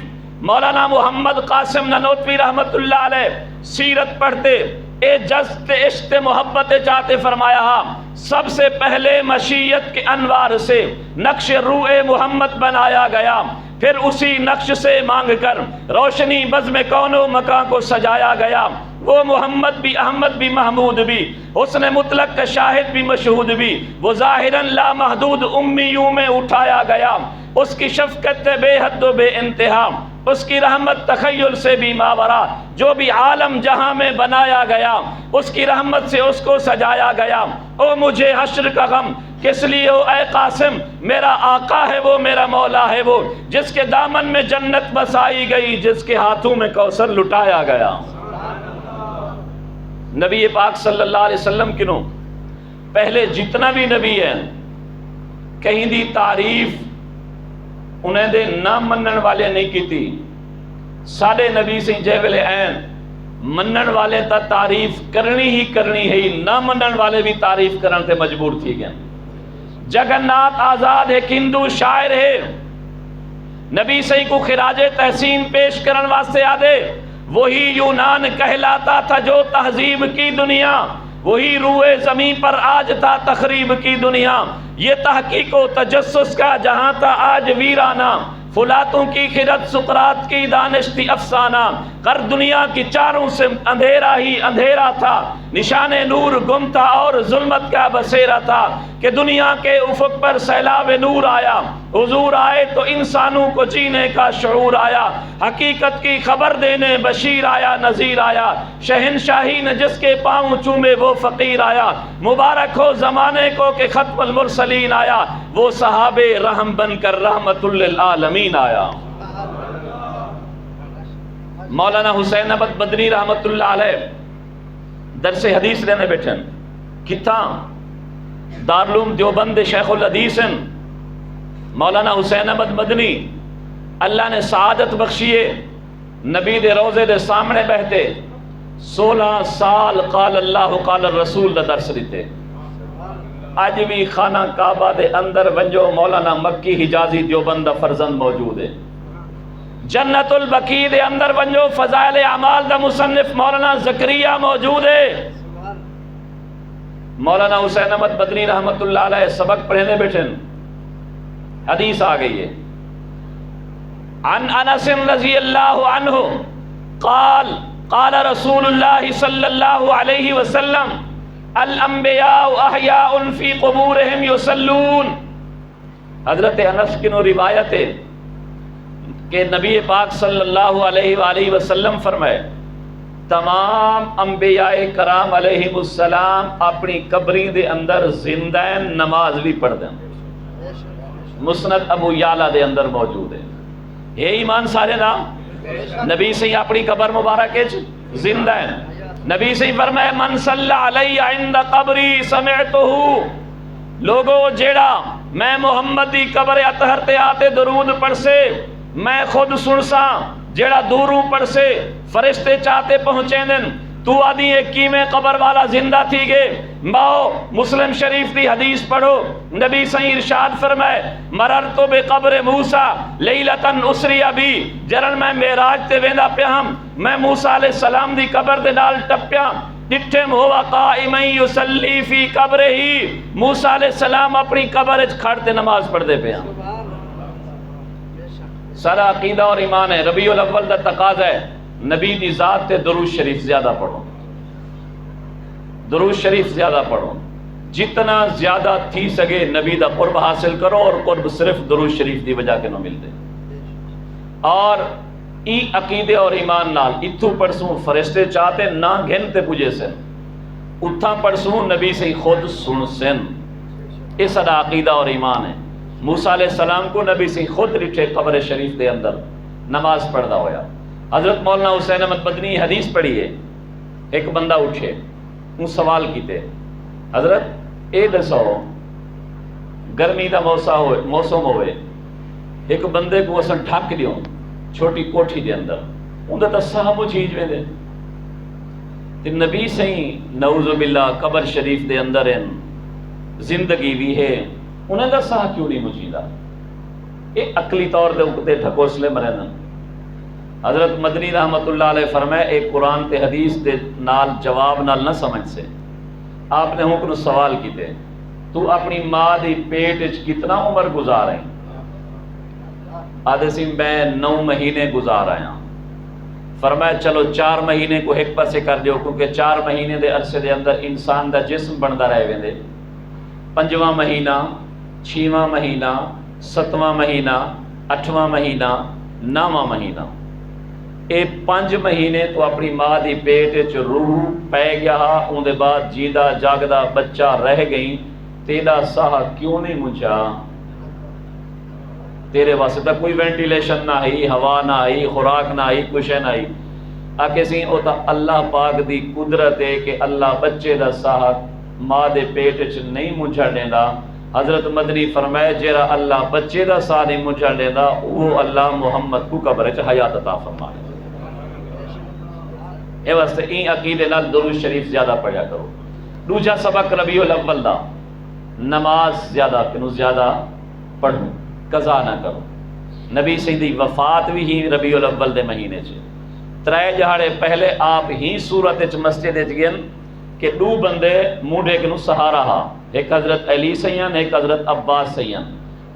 مولانا محمد قاسم نانوتوی رحمت اللہ علیہ سیرت پڑھتے اے جذب عشق محبت چاہتے فرمایا سب سے پہلے مشیت کے انوار سے نقش روح محمد بنایا گیا پھر اسی نقش سے مانگ کر روشنی بزم کون و مکان کو سجایا گیا وہ محمد بھی احمد بھی محمود بھی حسن مطلق کا شاہد بھی مشہود بھی وہ ظاہراً لا محدود امیوں میں اٹھایا گیا اس کی شفقت بے حد و بے انتہا اس کی رحمت تخیل سے بھی ماورا جو بھی عالم جہاں میں بنایا گیا اس کی رحمت سے اس کو سجایا گیا او مجھے حشر کا غم کس لیے او اے قاسم میرا آقا ہے وہ میرا مولا ہے وہ جس کے دامن میں جنت بسائی گئی جس کے ہاتھوں میں کوثر لٹایا گیا نبی پاک صلی اللہ علیہ وسلم کنوں پہلے جتنا بھی نبی ہے کہیں دی تعریف انہیں دے نہ منن والے نہیں کی تھی ساڑھے نبی سے جے ویلے این منن والے تا تعریف کرنی ہی کرنی ہے نہ منن والے بھی تعریف کرن تے مجبور تھی گئے جگنات آزاد ہے ہندو شاعر ہے نبی صحیح کو خراج تحسین پیش کرن واسطے آدے وہی یونان کہلاتا تھا جو تہذیب کی دنیا وہی روح زمین پر آج تھا تخریب کی دنیا یہ تحقیق و تجسس کا جہاں تھا آج ویرانہ فلاتوں کی خرد سقراط کی دانش تھی افسانہ کر دنیا کی چاروں سے اندھیرا ہی اندھیرا تھا نشان نور گم تھا اور ظلمت کا بسیرا تھا کہ دنیا کے افق پر سیلاب نور آیا حضور آئے تو انسانوں کو جینے کا شعور آیا حقیقت کی خبر دینے بشیر آیا نذیر آیا شہنشاہی نے جس کے پاؤں چومے وہ فقیر آیا مبارک ہو زمانے کو کہ ختم المرسلین آیا وہ صحابہ رحم بن کر رحمت للعالمین آیا مولانا حسین احمد بدری رحمت اللہ علیہ درس حدیث لینے بیٹھن کتاں دارالعلوم دیوبند شیخ الحدیث مولانا حسین احمد مدنی اللہ نے سعادت بخشیے نبی دے روزے دے سامنے بہتے 16 سال قال اللہ قال الرسول دا درس دیتے آج بھی خانہ کعبہ دے اندر ونجو مولانا مکی حجازی دیوبند دا فرزند موجود ہے جنت البقیع دے اندر ونجو فضائل اعمال دا مصنف مولانا زکریہ موجود ہے مولانا حسین احمد بدری رحمت اللہ علیہ سبق پڑھنے بیٹھن حدیث آ گئی ہے عن انس رضی اللہ عنہ قال قال رسول اللہ صلی اللہ علیہ وسلم الانبیاء احیاء فی قبورہم یصلون حضرت انس کی نو روایت ہے کہ نبی پاک صلی اللہ علیہ وآلہ وسلم فرمائے تمام انبیاء کرام علیہم السلام اپنی قبری دے اندر زندین نماز بھی پڑھ دیں مسند ابو یعلا دے اندر موجود ہے یہ ایمان سارے نام نبی سے اپنی قبر مبارک زندین نبی سے فرمایا من صلی علی عند قبری سمعتہ، لوگو جیڑا میں محمد دی قبر اطہر تے آتے درود پڑھ سے میں خود سن سا، جیڑا دوروں پڑھ سے فرشتے چاہتے پہنچے دن، تو آدھی ایک کیمیں قبر والا زندہ تھی گے۔ باؤ مسلم شریف دی حدیث پڑھو، نبی صحیح ارشاد فرمائے مررتو بے قبر موسیٰ لیلتن اسری ابی، جرن میں معراج تے ویندا پیا ہم، میں موسیٰ علیہ السلام دی قبر دے نال ٹپیا، ڈٹھم ہوا قائمن یصلی فی قبر ہی، موسیٰ علیہ السلام اپنی قبر اچ کھڑتے نماز پڑھ دے پیا۔ سارا عقیدہ اور ایمان ہے۔ ربیع الاول دا تقاضا ہے نبی دی ذات تے درود شریف زیادہ پڑھو، درود شریف زیادہ پڑھو، جتنا زیادہ تھی سکے نبی دا قرب حاصل کرو، اور قرب صرف درود شریف دی وجہ کے نہ مل دے۔ اور ای عقیدے اور ایمان نال اتھو پڑھسوں فرشتے چاہتے نہ گھنتے پوجے سن، اتھا پڑھسوں نبی سے خود سن سن، اس دا عقیدہ اور ایمان ہے۔ موسیٰ علیہ السلام کو نبی سے خود رٹھے قبر شریف دے اندر نماز پڑھدا ہویا۔ حضرت مولانا حسین احمد مدنی حدیث پڑھی ہے، ایک بندہ اٹھے ان سوال کیتے حضرت اے دسو گرمی دا موسم ہوئے، ایک بندے کو اسن ڈھک دیوں چھوٹی کوٹھی دے اندر، اندر تا ساہ مجھیج میں دے تے نبی سہی نعوذ باللہ قبر شریف دے اندر ہیں زندگی بھی ہے، انہیں دا ساہ کیوں نہیں مجھیدہ؟ یہ عقلی طور دے اکتے ڈھکوسلے مرے۔ حضرت مدنی رحمت اللہ علیہ فرمائے ایک قرآن تے حدیث دے نال جواب نال نہ سمجھ سے، آپ نے حکم سوال کیتے تو اپنی ماں دی پیٹ اچ کتنا عمر گزار رہے ہیں؟ آدھے سی میں 9 مہینے گزار رہا ہوں۔ فرمایا چلو 4 مہینے کو ایک پاسے کر دیو، کیونکہ 4 مہینے دے عرصے دے اندر انسان دا جسم بندا رہے ویندے، 5واں مہینہ، 6واں مہینہ، 7واں مہینہ، 8واں مہینہ، 9واں مہینہ، اے 5 مہینے تو اپنی ماں دی پیٹ وچ روح پے گیا، اون دے بعد جیندہ جاگدا بچہ رہ گئی، تیرا ساہ کیوں نہیں مجھا؟ تیرے واسطے تا کوئی وینٹیلیشن نہ آئی، ہوا نہ آئی، خوراک نہ آئی، کچھ نہ آئی۔ آکے سی او تا اللہ پاک دی قدرت ہے کہ اللہ بچے دا ساہ ماں دے پیٹ وچ نہیں مجھا دیندا۔ حضرت مدنی فرمائے جیرا اللہ بچے دا ساہ نہیں مجھا دیندا، وہ اللہ محمد کو قبر وچ حیات عطا فرمائے۔ اے واسطے این عقیدے نال درود شریف زیادہ پڑھیا کرو۔ دوجا سبق ربیع الاول دا، نماز زیادہ کنو زیادہ پڑھو، قضا نہ کرو۔ نبی سیدی وفات بھی ہی ربیع الاول دے مہینے چ، 3 جہاڑے پہلے آپ ہی صورت وچ مسجد وچ گئن کہ 2 بندے موڈے کنو سہارا ہا، ایک حضرت علی سیاں ایک حضرت عباس سیاں۔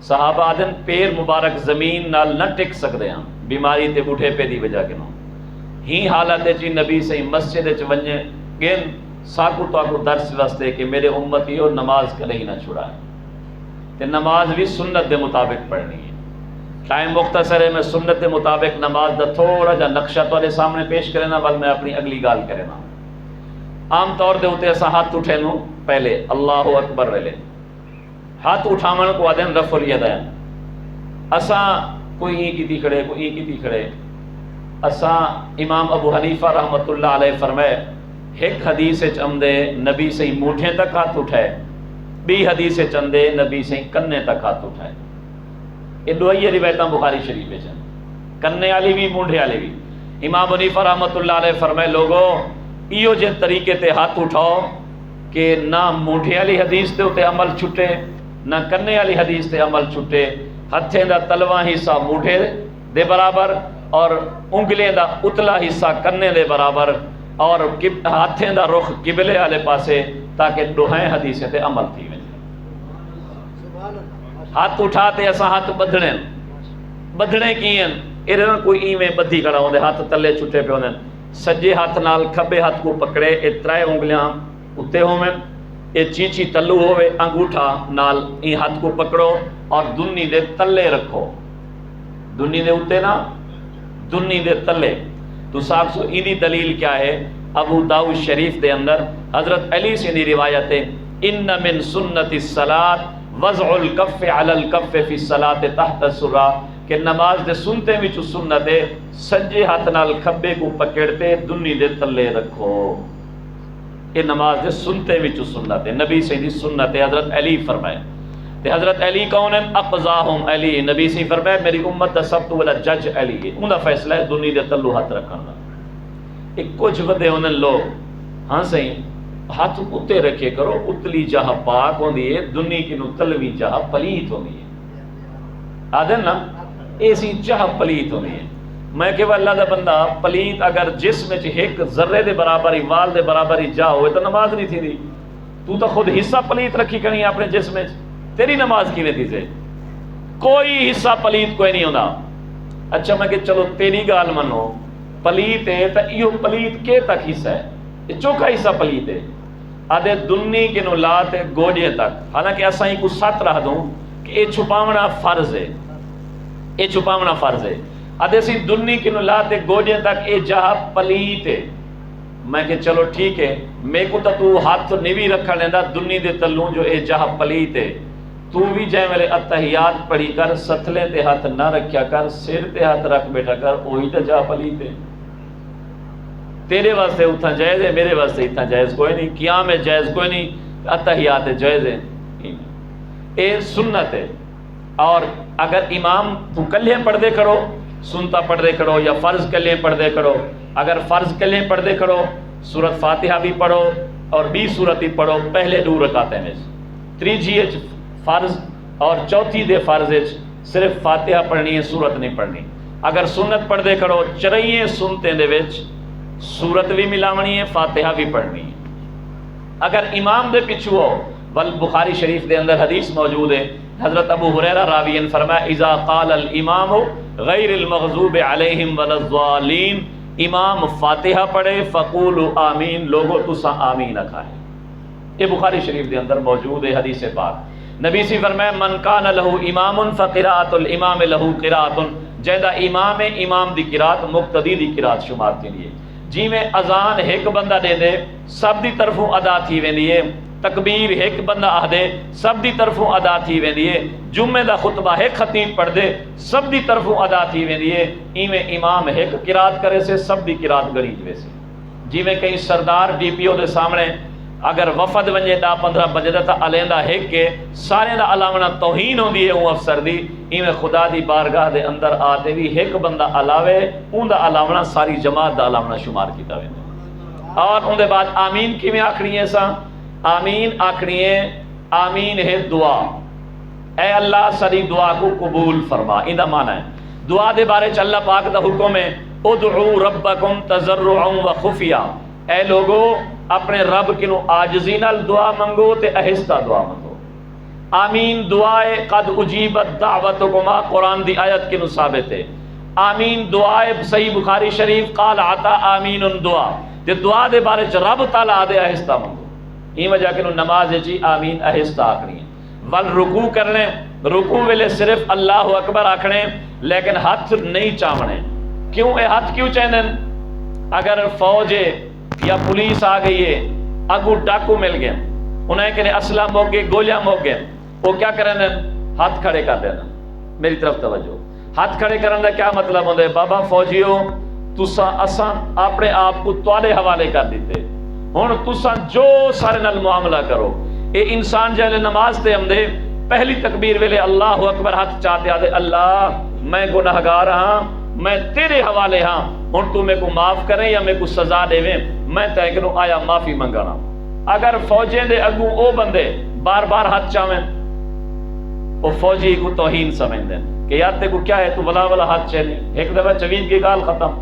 صحابہ آدن پیر مبارک زمین نال نہ ٹک سکدے ہاں، بیماری تے بوٹھے پہ دی وجہ کنو۔ ہی حالت چی نبی سے مسجد چ ونجے گن ساکو تو درس واسطے کہ میرے امتیو نماز کدے ہی نہ چھڑائیں، تے نماز بھی سنت دے مطابق پڑھنی ہے۔ ٹائم مختصر ہے، میں سنت دے مطابق نماز دا تھوڑا جا نقشہ تواڈے سامنے پیش کرنا، بل میں اپنی اگلی گال کرنا۔ عام طور دے ہوتے ایسا ہاتھ اٹھے نو پہلے اللہ اکبر رلے، ہاتھ اٹھاون کو آدن رفع الیدین، اساں کوئی ہی کیتی کھڑے کوئی ہی کیتی کھڑے۔ اساں امام ابو حنیفہ رحمت اللہ علیہ فرمائے ایک حدیث چندے نبی سے موٹھے تک ہاتھ اٹھائے، بی حدیث چندے نبی سے کنے تک ہاتھ اٹھائے۔ یہ دوئی روایتاں بخاری شریف میں چند، کنے والی بھی موٹھے والی بھی۔ امام حنیفہ رحمت اللہ علیہ فرمائے لوگو ایو جے طریقے تے ہاتھ اٹھاؤ کہ نہ موٹھے والی حدیث تے ہوتے عمل چھٹے نہ کنے والی حدیث تے عمل چھٹے۔ ہتھیں دا تلواں حصہ موٹھے دے برابر اور انگلیں دا اتلا حصہ کنے دے برابر، اور ہاتھیں دا رخ قبلے والے پاسے، تاکہ دوہیں حدیثیں تے عمل تھی ویں۔ ہاتھ اٹھاتے ایسا ہاتھ بدھنے کی ہیں، ایرن کوئی ایویں بدھی کھڑا ہوندے، ہاتھ تلے چھٹے پہ ہوندے۔ سجے ہاتھ نال کھبے ہاتھ کو پکڑے، اے 3 انگلیاں اتے ہوویں، اے چیچی تلو ہوئے، انگوٹھا نال ای ہاتھ کو پکڑو اور دنی دے تلے رکھو، دنی دے اتے نا، دنی دے تلے۔ تو صاحب سو ایدی دلیل کیا ہے؟ ابو داؤد شریف دے اندر حضرت علی سے دی روایت ہے، ان من سنت الصلاۃ وضع الکف علی الکف فی الصلاۃ تحت السرہ، کہ نماز دے سنتے وچ سنت ہے سجے ہاتھ نال کھبے کو پکڑتے دنی دے تلے رکھو۔ یہ نماز دے سنتے وچ سنت ہے، نبی سے دی سنت ہے۔ حضرت علی فرمائے تے حضرت علی کون ہیں؟ اقضاہم علی، نبی سے فرمائے میری امت دا سب تو بڑا جج علی ہے، انہاں فیصلہ ہے دنیا دے تلو ہاتھ رکھنا۔ ایک کچھ ودے ہونے لوگ ہاں صحیح ہاتھ اتے رکھے کرو، اتلی جہاں پاک ہوندی ہے، دنیا کی نو تلوی جہاں پلیت ہوندی ہے، آدھن نا ایسی جہاں پلیت ہوندی ہے۔ میں کہ اللہ دا بندہ پلیت اگر جسم وچ ایک ذرے دے برابر ہی وال دے برابر ہی جا ہوئے تو نماز نہیں تھی دی، تو خود حصہ پلیت رکھی کرنی ہے اپنے جسم وچ، تیری نماز کیویں تھی سے؟ کوئی حصہ پلیت کوئی نہیں ہوندا۔ اچھا میں کہ چلو تیری گال منو پلیت ہے تو یہ پلیت کے تک حصہ ہے؟ یہ چوکھا حصہ پلیت ہے، آدھے دنی کے نو لاتے گوڑے تک، حالانکہ اساں ہی کو ساتھ رہ دوں کہ یہ چھپاونا فرض ہے، یہ چھپاونا فرض ہے، آدھے سی دنی کے نو لاتے گوڑے تک یہ جہاں پلیت ہے۔ میں کہ چلو ٹھیک ہے، میں کو تو ہاتھ نیوی رکھا لیندہ دنی دے تلوں جو یہ جہاں پلیت ہے، تو بھی جائے میرے اتحیات پڑھی کر، ستلے تے ہاتھ نہ رکھیا کر، سر تے ہاتھ رکھ بیٹھا کر، وہی تو جہاں پلیت ہے۔ تیرے واسطے اتنا جائز ہے، میرے واسطے اتنا جائز کوئی نہیں، قیام ہے جائز کوئی نہیں، اتحیات جائز ہے، یہ سنت ہے۔ اور اگر امام تو کلے پڑھ دے کرو سنتا پڑھ دے کرو، یا فرض کلے پڑھ دے کرو، اگر فرض کلے پڑھ دے کرو سورت فاتحہ بھی پڑھو اور 20 سورت ہی پڑھو پہلے 2 رکعتیں میں، تیجی فرض اور چوتھی دے فرض صرف فاتحہ پڑھنی ہے، سورت نہیں پڑھنی۔ اگر سنت پڑھ دے کرو چرائیے سنتے دے وچ سورت بھی ملاونی ہے، فاتحہ بھی پڑھنی ہے۔ اگر امام دے پچھو ہو، بل بخاری شریف دے اندر حدیث موجود ہے، حضرت ابو ہریرہ راوی نے فرمایا اذا قال الامام غیر المغضوب علیہم ولا الضالین، امام فاتحہ پڑھے فقولوا آمین، لوگو تسا آمین کھائے۔ یہ بخاری شریف دے اندر موجود ہے حدیث پاک۔ نبی سے فرمایا من کان لہ امام فقراءۃ الامام لہ قراءۃ، جیدا امام ہے امام دی قرات مقتدی دی قرات شمار کے لیے۔ جی میں اذان ایک بندہ دے دے سب دی طرفوں ادا تھی ویندی ہے، تکبیر ایک بندہ آ دے سب دی طرفوں ادا تھی ویندی ہے، جمعے دا خطبہ ایک خطیب پڑھ دے سب دی طرفوں ادا تھی ویندی ہے، ایویں امام ایک قرات کرے سے سب دی قرات گڑی ویسے۔ جی میں کئی سردار ڈی پی او دے سامنے اگر وفد ونجے 10-15 بجے دا تا علیندہ ایک کے سارے دا علاوہ توہین ہوندی ہے اون افسر دی، ایویں خدا دی بارگاہ دے اندر آتے بھی ایک بندہ علاوے اون دا علاوہ ساری جماعت دا علاوہ شمار کیتا ویندے۔ اور اون دے بعد آمین کیویں آکھنی ہے سا؟ آمین آکھنی ہے، آمین ہے دعا، اے اللہ ساری دعا کو قبول فرما، ان دا معنی ہے دعا دے بارے چ اللہ پاک دا حکم ہے ادعوا ربکم تضرعا وخفیا، اے لوگو اپنے رب کنو عاجزی نال دعا منگو تے آہستہ دعا منگو۔ آمین دعائے قد اجیبت دعوتکما، قرآن دی آیت کنو ثابت ہے۔ آمین دعائے صحیح بخاری شریف قال عطا آمین دعا، تے دعا دے بارے چ رب تعالیٰ دے آہستہ منگو، این وجہ کنو نماز جی آمین آہستہ آکھنی ہے۔ ول رکوع کرنے، رکوع ویلے صرف اللہ اکبر آکھنے لیکن ہاتھ نہیں چاونے۔ کیوں اے ہاتھ کیوں چاہنے؟ اگر فوج یا پولیس آ گئی ہے، اگو ڈاکو مل گئے، انہیں کہنے اسلحہ موک گئے، گولیاں موک گئے، وہ کیا کرنے؟ ہاتھ کھڑے کر دینا۔ میری طرف توجہ، ہاتھ کھڑے کرنے کا کیا مطلب ہوتا ہے؟ بابا فوجیوں تساں اساں اپنے آپ کو تواڈے حوالے کر دیتے، ہن تساں جو سارے نال معاملہ کرو۔ اے انسان جہلے نماز تے آمدے پہلی تکبیر ویلے اللہ اکبر ہاتھ چاہتے آدھے اللہ میں گناہگار ہاں، میں تیرے حوالے ہاں، ہن تو میں کو معاف کریں یا میں کو سزا دے میں تے کنو آیا معافی منگانا۔ اگر فوجیں دے اگوں او بندے بار بار ہاتھ چاہیں، او فوجی کو توہین سمجھدے کہ یار تے کو کیا ہے تو ولا ولا ہاتھ چاہنے، ایک دفعہ چوین کی گال ختم۔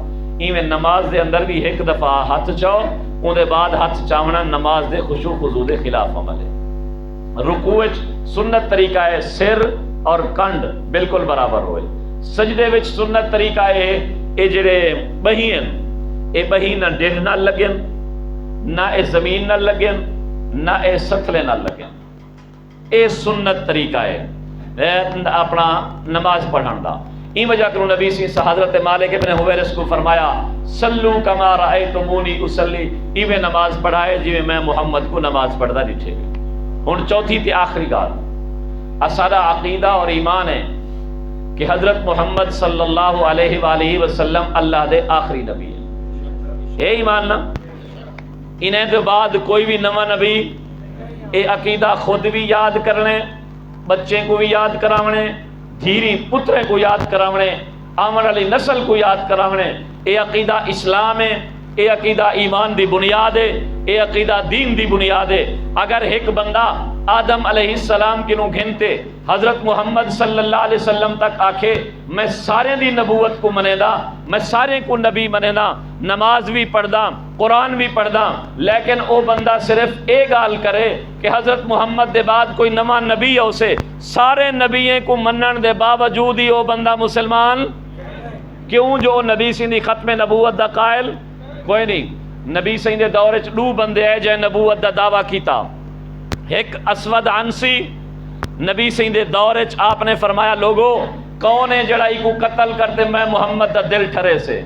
ایویں نماز دے اندر بھی ایک دفعہ ہاتھ چاہو، اون دے بعد ہاتھ چاونا نماز دے خشوع خضوع دے خلاف عمل ہے۔ رکوع وچ سنت طریقہ ہے سر اور کنڈ بالکل برابر ہوئے۔ سجدے وچ سنت طریقہ ہے اے جڑے بہین اے بہین نہ ڈیڑھ نہ لگن، نہ اے زمین نہ لگن، نہ اے ستھلے نہ لگن، اے سنت طریقہ ہے اپنا نماز پڑھن دا۔ این وجہ کروں نبی سی حضرت مالک ابن حویرث کو فرمایا صلو کما رأیتمونی اصلی، ایویں نماز پڑھائے جویں میں محمد کو نماز پڑھدا ڈٹھے۔ ہن چوتھی تے آخری گال، اسارا عقیدہ اور ایمان ہے کہ حضرت محمد صلی اللہ علیہ وآلہ وسلم اللہ دے آخری نبی ہے۔ اے ایمان نا، انہیں تو بعد کوئی بھی نواں نبی اے عقیدہ خود بھی یاد کرنے، بچے کو بھی یاد کراونے، دھیری پترے کو یاد کراونے، آمن والی نسل کو یاد کراونے۔ اے عقیدہ اسلام ہے، اے عقیدہ ایمان دی بنیاد ہے، اے عقیدہ دین دی بنیاد ہے۔ اگر ایک بندہ آدم علیہ السلام کی نو گھنتے حضرت محمد صلی اللہ علیہ وسلم تک آکھے میں سارے دی نبوت کو منے دا، میں سارے کو نبی منے دا، نماز بھی پڑھ دا، قرآن بھی پڑھ دا، لیکن او بندہ صرف ایک گال کرے کہ حضرت محمد دے بعد کوئی نواں نبی ہے، اسے سارے نبییں کو منن دے باوجود ہی او بندہ مسلمان کیوں؟ جو نبی سی دی ختم نبوت دا قائل کوئی نہیں۔ نبی سی دے دور وچ دو بندے ہے جے نبوت دا دعویٰ کیتا، ایک اسود عنسی نبی سی دے دور وچ آپ نے فرمایا لوگو کون ہے جڑا کو قتل کرتے میں محمد دا دل ٹھرے سے،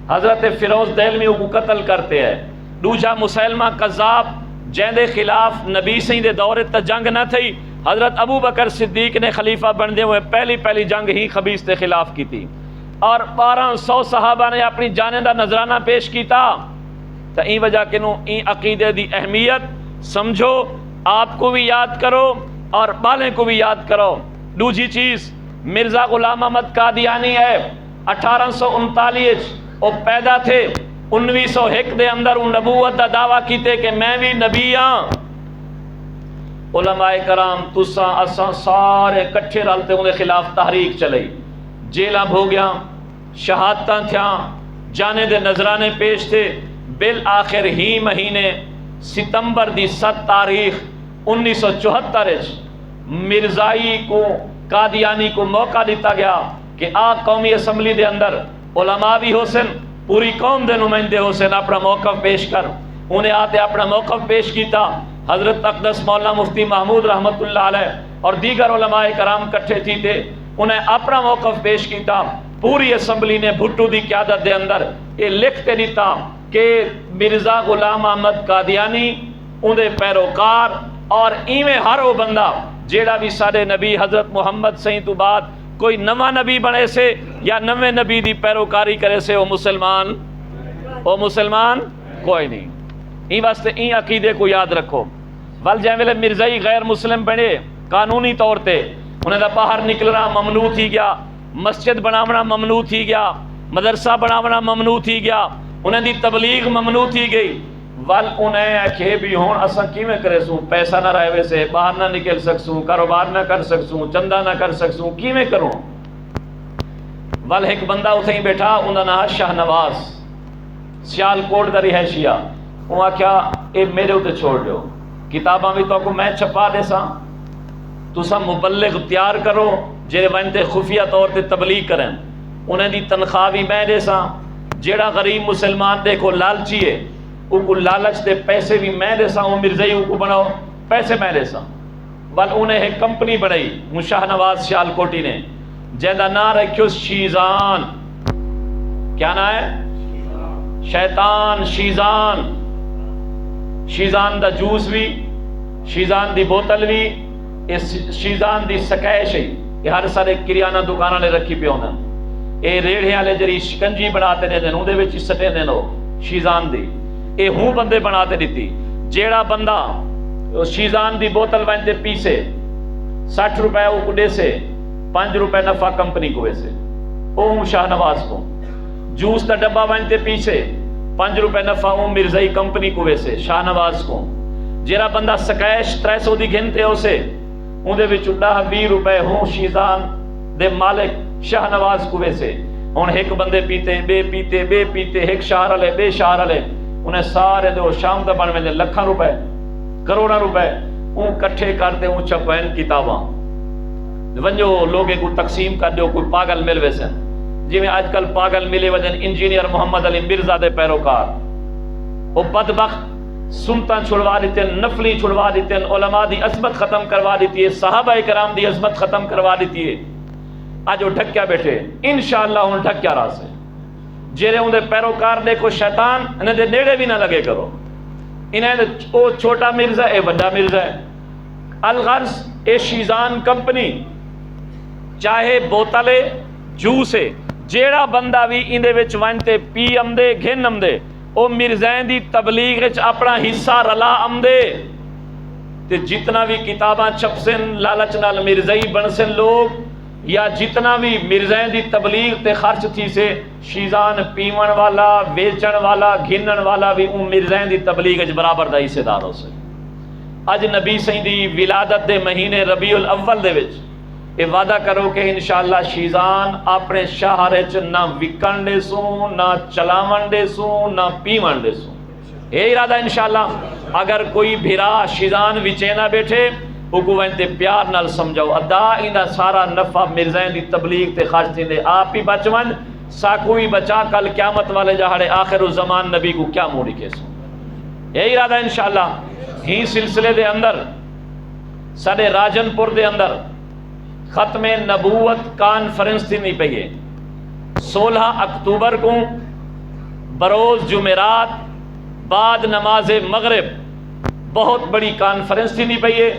حضرت فیروز دہلوی کو قتل کرتے ہیں۔ دوجا مسلمہ قذاب جن دے خلاف نبی سی دے دور تے جنگ نہ تھی، حضرت ابو بکر صدیق نے خلیفہ بندے ہوئے پہلی جنگ ہی خبیث کے خلاف کی تھی، اور 1200 صحابہ نے اپنی جانیں دا نذرانہ پیش کیتا۔ تو این وجہ کنوں این عقیدے دی اہمیت سمجھو، آپ کو بھی یاد کرو اور بالیں کو بھی یاد کرو۔ دوسری چیز مرزا غلام احمد قادیانی ہے، 1839 وہ پیدا تھے، 1901 دے اندر وہ نبوت دا دعویٰ کیتے کہ میں بھی نبی ہاں۔ علماء کرام تساں اساں سارے کٹھے رلتے انہیں خلاف تحریک چلئی، جیلاں ہو گیا، شہادتاں تھیاں، جانے دے نذرانے پیش تھے۔ بالآخر ہی مہینے ستمبر دی 7 تاریخ 1974 مرزائی کو قادیانی کو موقع دیتا گیا کہ آ قومی اسمبلی دے اندر علماء بھی ہو سن، پوری قوم دے نمائندے ہو سن، اپنا موقف پیش کر۔ انہیں آتے اپنا موقف پیش کیتا۔ حضرت اقدس مولانا مفتی محمود رحمت اللہ علیہ اور دیگر علماء کرام کٹھے تھی تھے، انہیں اپنا موقف پیش کیتا۔ پوری اسمبلی نے بھٹو دی قیادت دے اندر یہ لکھ کے دیتا کہ مرزا غلام احمد قادیانی اندے پیروکار اور ایویں ہر وہ بندہ جیڑا بھی سارے نبی حضرت محمد صحیح تو بعد کوئی نواں نبی بنے سے یا نویں نبی دی پیروکاری کرے سے وہ مسلمان کوئی نہیں۔ این واسطے این عقیدے کو یاد رکھو۔ ول جائیں ویلے مرزائی غیر مسلم بنے قانونی طور تے انہیں دا باہر نکلنا ممنوع تھی گیا، مسجد بناونا ممنوع تھی گیا، مدرسہ بناونا ممنوع تھی گیا، انہیں دی تبلیغ ممنوع تھی گئی۔ ول انہیں آکھے بھی ہون اساں کیویں کرے سوں، پیسہ نہ رہے ویسے باہر نہ نکل سکسوں، کاروبار نہ کر سکسوں، چندہ نہ کر سکسوں، کیویں کروں؟ ول ایک بندہ اتھے ہی بیٹھا، انہاں نام شاہ نواز، سیال کوٹ دا رہائشیہ، وہ آکھیا اے میرے اتنے چھوڑ دیو، کتاباں بھی تو کو میں چھپا دے ساں، تساں مبلغ تیار کرو جے وانتے خفیہ طور تے تبلیغ کریں، انہیں دی تنخواہ بھی میں دے ساں، جیڑا غریب مسلمان دیکھو لالچی ہے او کو لالچ دے پیسے بھی میں دے ساں، وہ مرزائی کو بناؤ پیسے میں دے ساں۔ ول انہیں ایک کمپنی بنائی شاہ نواز سیال کوٹی نے، جیدہ نام رکھو شیزان، کیا نام ہے؟ شیطان شیزان، شیزان دا جوس بھی، شیزان دی بوتل بھی، شیزان دی سکیش ہے، یہ ہر سارے کریانہ دکانہ نے رکھی پہ ہونا، اے ریڑھے والے جری شکنجی بناتے نے دن اندے وچ سٹے دن ہو شیزان دی، اے ہوں بندے بناتے دیتی، جیڑا بندہ شیزان دی بوتل وانتے پیسے 60 روپے وہ کڈے سے 5 روپے نفع کمپنی کو ویسے او شاہ نواز کو، جوس کا ڈبہ وانتے پیسے 5 روپے نفع وہ مرزائی کمپنی کو ویسے شاہ نواز کو، جیڑا بندہ سکیش 300 دی گھنتے ہو سے اندے وچ 10-20 روپے ہوں شیزان دے مالک شاہ نواز کو ویسے، ہن ایک بندے پیتے بے پیتے ایک شہر والے بے شہر والے انہیں سارے دے شام دا بن میں لکھاں روپے کروڑاں روپے اون کٹھے کرتے اون چھپائن کتاباں ونجو لوگے کو تقسیم کر دیو، کوئی پاگل مل ویسے جی میں آج کل پاگل ملے وجن انجینئر محمد علی مرزا دے پیروکار، وہ بدبخت سنتاں چھڑوا دیتے ہیں، نفلی چھڑوا دیتے ہیں، علماء دی عظمت ختم کروا دیتی ہے، صحابہ کرام دی عظمت ختم کروا دیتی ہے۔ آج وہ ڈھکیا بیٹھے انشاءاللہ ان ڈھکیا راہ سے جیرے ان دے پیروکار دیکھو شیطان انہیں دے نیڑے بھی نہ لگے کرو، انہیں او چھوٹا مرزا اے بڑا مرزا ہے۔ الغرض اے شیزان کمپنی چاہے بوتلے جوسے جیڑا بندہ بھی اندے وچ وانتے پی امدے گھن امدے او مرزائیں دی تبلیغ وچ اپنا حصہ رلا آمدے تے جتنا بھی کتاباں چھپسن لالچ نال مرزائی بنسن لوگ یا جتنا بھی مرزائیں دی تبلیغ تے خرچ تھی سے شیزان پیون والا ویچن والا گھنن والا بھی ان مرزائیں دی تبلیغ وچ برابر دا حصے دار ہو سے اج نبی سائیں دی ولادت دے مہینے ربیع الاول دے وچ اے وعدہ کرو کہ انشاءاللہ شیزان اپنے شہر وچ نہ وکن دے سوں نہ چلاون دے سوں نہ پیون دے سوں اے ارادہ انشاءاللہ اگر کوئی بھرا شیزان وچے نہ بیٹھے وہ کو تے پیار نال سمجھاؤ ادا ایندا سارا نفع مرزائیں دی تبلیغ تے خرچ دیندے آپ ہی بچون سا کوئی بچا کل قیامت والے جہاڑے آخر الزمان نبی کو کیا موڑی کے سو اے ارادہ انشاءاللہ ہی سلسلے دے اندر سارے راجن پور دے اندر ختم نبوت کانفرنس تھی نہیں پہیے 16 اکتوبر کو بروز جمعرات بعد نماز مغرب بہت بڑی کانفرنس تھی نہیں پہیے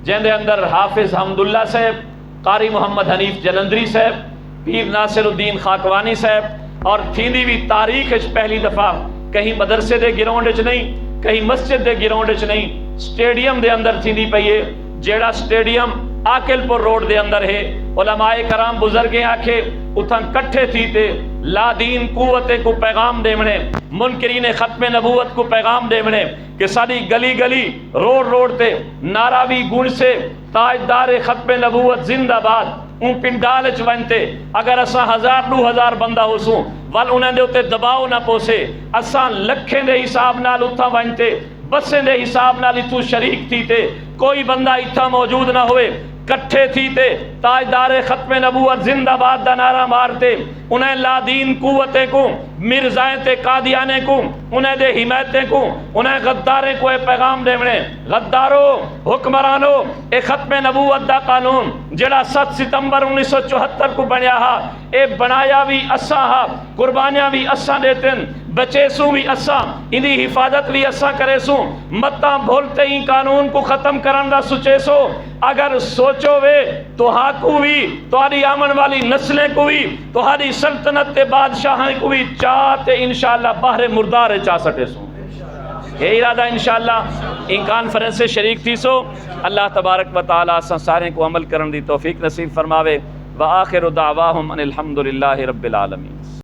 جن دے اندر حافظ حمداللہ صاحب قاری محمد حنیف جلندری صاحب پیر ناصر الدین خاکوانی صاحب اور تھیندی بھی تاریخ پہلی دفعہ کہیں مدرسے دے گراؤنڈ نہیں کہیں مسجد دے گراؤنڈ نہیں سٹیڈیم دے اندر تھیندی پئیے جیڑا سٹیڈیم آکل پور روڈ دے اندر ہے علماء کرام بزرگیں آکھے اتھاں کٹھے تھی تے لا دین قوت کو پیغام دے منے منکرین ختم نبوت کو پیغام دے منے کہ ساری گلی گلی روڈ روڈ تے ناراوی گون سے تاجدار ختم نبوت زندہ باد ان پنڈال چ ونتے اگر اساں 1000-2000 بندہ ہو سوں ول انہاں دے اوتے دباؤ نہ پوسے اساں لکھیں دے حساب نال اتھاں ونتے بسیں دے حساب نال تو شریک تھی تے کوئی بندہ اتھا موجود نہ ہوئے کٹھے تھی تے تاجدار ختم نبوت زندہ باد دا نعرہ مارتے انہیں لا دین قوتیں کو مرزائیں تے قادیانے کو انہیں دے حمایتیں کو انہیں غداریں کو اے پیغام دے منے غدارو حکمرانو اے ختم نبوت دا قانون جڑا 7 ستمبر 1974 کو بنیا ہا اے بنایا بھی اساں ہا قربانیاں بھی اساں دیتن بچے سوں بھی اساں انہی حفاظت بھی اساں کرے سوں متاں بھولتے ہی قانون کو ختم کرن دا سچے سو اگر سوچو وے تو ہاکو بھی تہاڈی آمن والی نسلیں کو بھی تہاڈی سلطنت تے بادشاہاں کو بھی چاہتے انشاءاللہ باہر مردار چاہ سکے سو یہ ارادہ انشاءاللہ ان کانفرنس سے شریک تھی سو اللہ تبارک و تعالی سارے کو عمل کرن دی توفیق نصیب فرماوے وآخر دعواہم ان الحمدللہ رب العالمین.